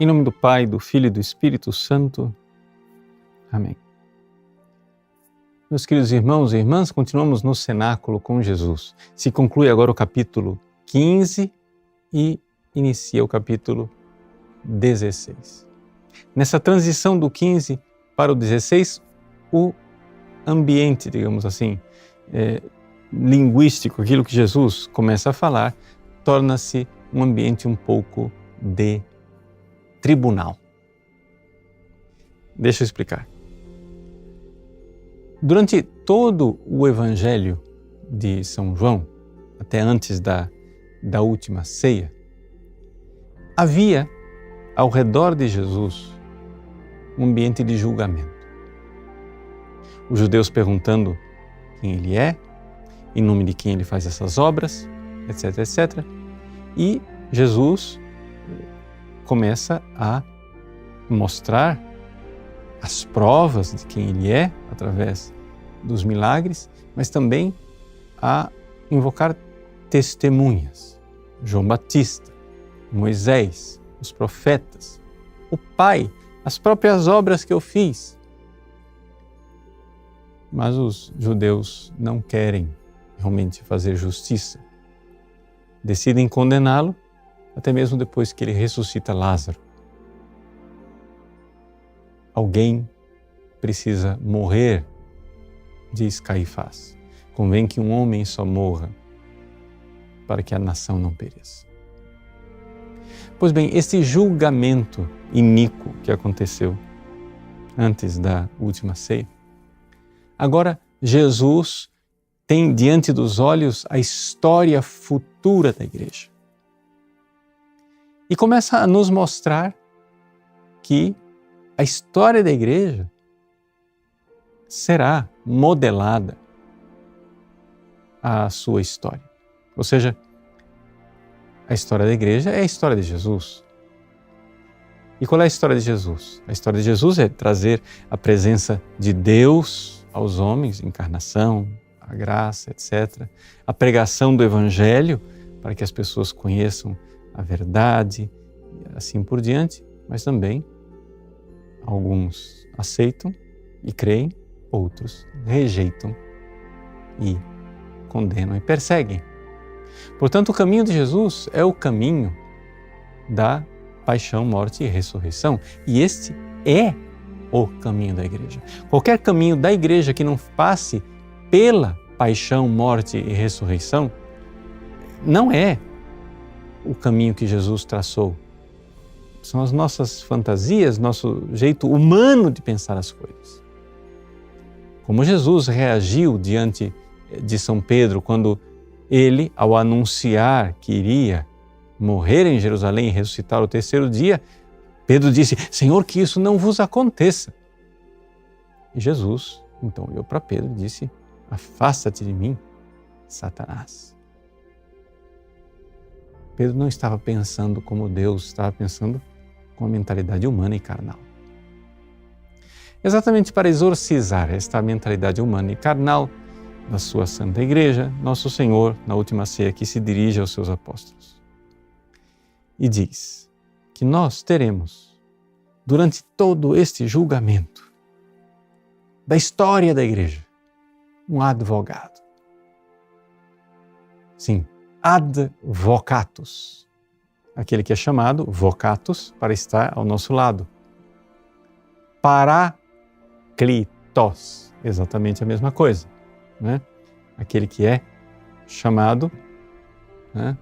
Em nome do Pai, do Filho e do Espírito Santo. Amém. Meus queridos irmãos e irmãs, continuamos no cenáculo com Jesus. Se conclui agora o capítulo 15 e inicia o capítulo 16. Nessa transição do 15 para o 16, o ambiente, digamos assim, linguístico, aquilo que Jesus começa a falar, torna-se um ambiente um pouco de tribunal. Deixa eu explicar. Durante todo o Evangelho de São João, até antes da última ceia, havia ao redor de Jesus um ambiente de julgamento. Os judeus perguntando quem ele é, em nome de quem ele faz essas obras, etc, etc. E Jesus começa a mostrar as provas de quem ele é, através dos milagres, mas também a invocar testemunhas. João Batista, Moisés, os profetas, o Pai, as próprias obras que eu fiz. Mas os judeus não querem realmente fazer justiça. Decidem condená-lo, até mesmo depois que ele ressuscita Lázaro. Alguém precisa morrer, diz Caifás. Convém que um homem só morra, para que a nação não pereça. Pois bem, esse julgamento iníquo que aconteceu antes da última ceia, agora Jesus tem diante dos olhos a história futura da igreja. E começa a nos mostrar que a história da igreja será modelada à sua história. Ou seja, a história da igreja é a história de Jesus. E qual é a história de Jesus? A história de Jesus é trazer a presença de Deus aos homens, encarnação, a graça, etc. A pregação do Evangelho, para que as pessoas conheçam a verdade, e assim por diante, mas também alguns aceitam e creem, outros rejeitam e condenam e perseguem. Portanto, o caminho de Jesus é o caminho da paixão, morte e ressurreição. E este é o caminho da igreja. Qualquer caminho da igreja que não passe pela paixão, morte e ressurreição não é o caminho que Jesus traçou. São as nossas fantasias, nosso jeito humano de pensar as coisas. Como Jesus reagiu diante de São Pedro quando ele, ao anunciar que iria morrer em Jerusalém e ressuscitar ao terceiro dia, Pedro disse: Senhor, que isso não vos aconteça. E Jesus, então, olhou para Pedro e disse: afasta-te de mim, Satanás. Pedro não estava pensando como Deus, estava pensando com a mentalidade humana e carnal. Exatamente para exorcizar esta mentalidade humana e carnal da sua Santa Igreja, Nosso Senhor, na última ceia, que se dirige aos seus apóstolos e diz que nós teremos, durante todo este julgamento da história da Igreja, um advogado. Sim, advocatus, aquele que é chamado vocatus para estar ao nosso lado. Paráclitos, exatamente a mesma coisa, né? Aquele que é chamado, né?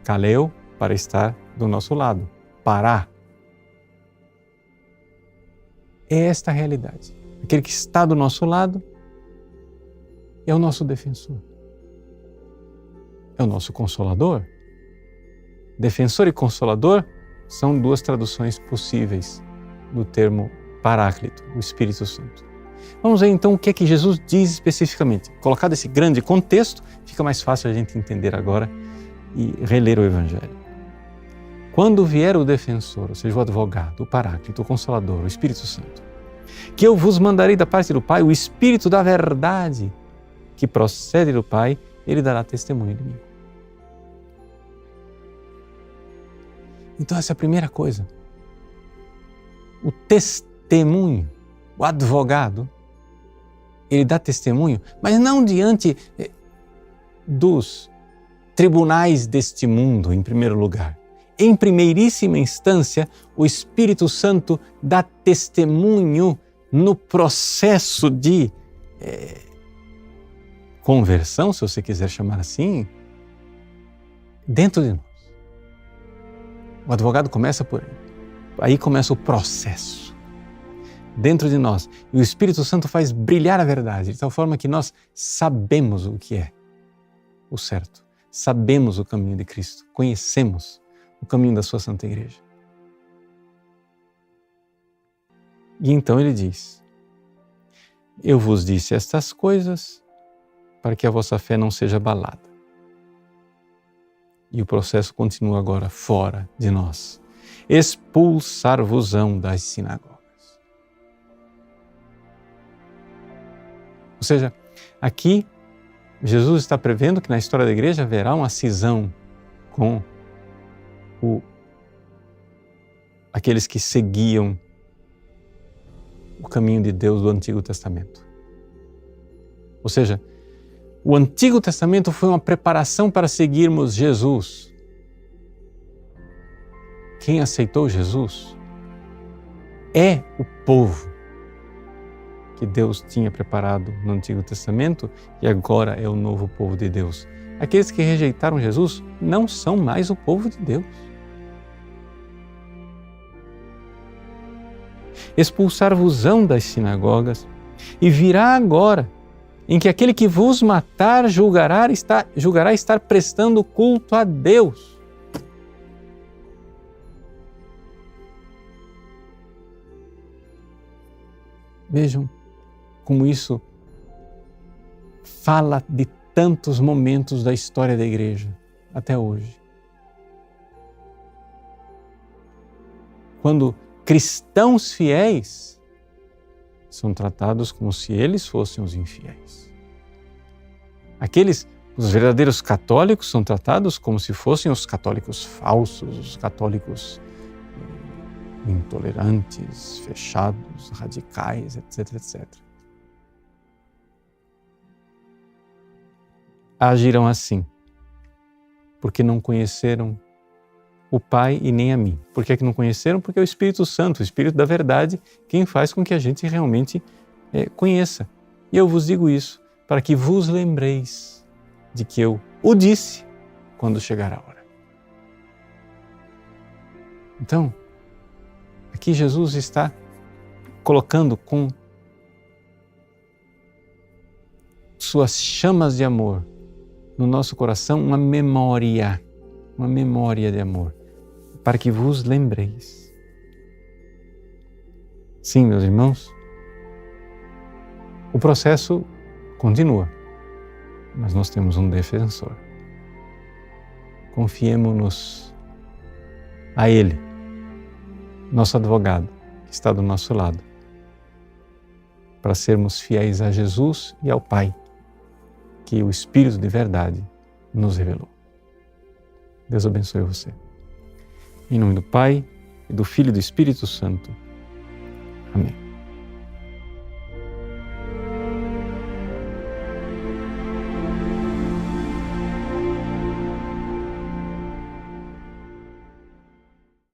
Kaleo, para estar do nosso lado. Pará. É esta a realidade. Aquele que está do nosso lado é o nosso defensor. É o nosso consolador. Defensor e consolador são duas traduções possíveis do termo Paráclito, o Espírito Santo. Vamos ver então o que é que Jesus diz especificamente. Colocado esse grande contexto, fica mais fácil a gente entender agora e reler o Evangelho. Quando vier o defensor, ou seja, o advogado, o Paráclito, o Consolador, o Espírito Santo, que eu vos mandarei da parte do Pai, o Espírito da verdade, que procede do Pai, ele dará testemunho de mim. Então essa é a primeira coisa. o testemunho, o advogado, ele dá testemunho, mas não diante dos tribunais deste mundo, em primeiro lugar. Em primeiríssima instância, o Espírito Santo dá testemunho no processo de conversão, se você quiser chamar assim, dentro de nós. O advogado começa por ele. Aí começa o processo dentro de nós. E o Espírito Santo faz brilhar a verdade, de tal forma que nós sabemos o que é o certo. Sabemos o caminho de Cristo. Conhecemos o caminho da sua Santa Igreja. E então ele diz: eu vos disse estas coisas para que a vossa fé não seja abalada. E o processo continua agora fora de nós. Expulsar-vos-ão das sinagogas. Ou seja, aqui Jesus está prevendo que na história da igreja haverá uma cisão com aqueles que seguiam o caminho de Deus do Antigo Testamento. Ou seja, o Antigo Testamento foi uma preparação para seguirmos Jesus. Quem aceitou Jesus é o povo que Deus tinha preparado no Antigo Testamento e agora é o novo povo de Deus. Aqueles que rejeitaram Jesus não são mais o povo de Deus. Expulsar-vos-ão das sinagogas, e virá agora em que aquele que vos matar julgará estar prestando culto a Deus. Vejam como isso fala de tantos momentos da história da igreja até hoje. Quando cristãos fiéis são tratados como se eles fossem os infiéis. Os verdadeiros católicos são tratados como se fossem os católicos falsos, os católicos intolerantes, fechados, radicais, etc, etc. Agiram assim, porque não conheceram o Pai e nem a mim. Por que é que não conheceram? Porque é o Espírito Santo, o Espírito da verdade, quem faz com que a gente realmente conheça. E eu vos digo isso para que vos lembreis de que eu o disse quando chegar a hora. Então, aqui Jesus está colocando com suas chamas de amor no nosso coração uma memória de amor, para que vos lembreis. Sim, meus irmãos, o processo continua, mas nós temos um defensor. Confiemo-nos a Ele, nosso advogado, que está do nosso lado, para sermos fiéis a Jesus e ao Pai, que o Espírito de verdade nos revelou. Deus abençoe você. Em nome do Pai, e do Filho e do Espírito Santo. Amém.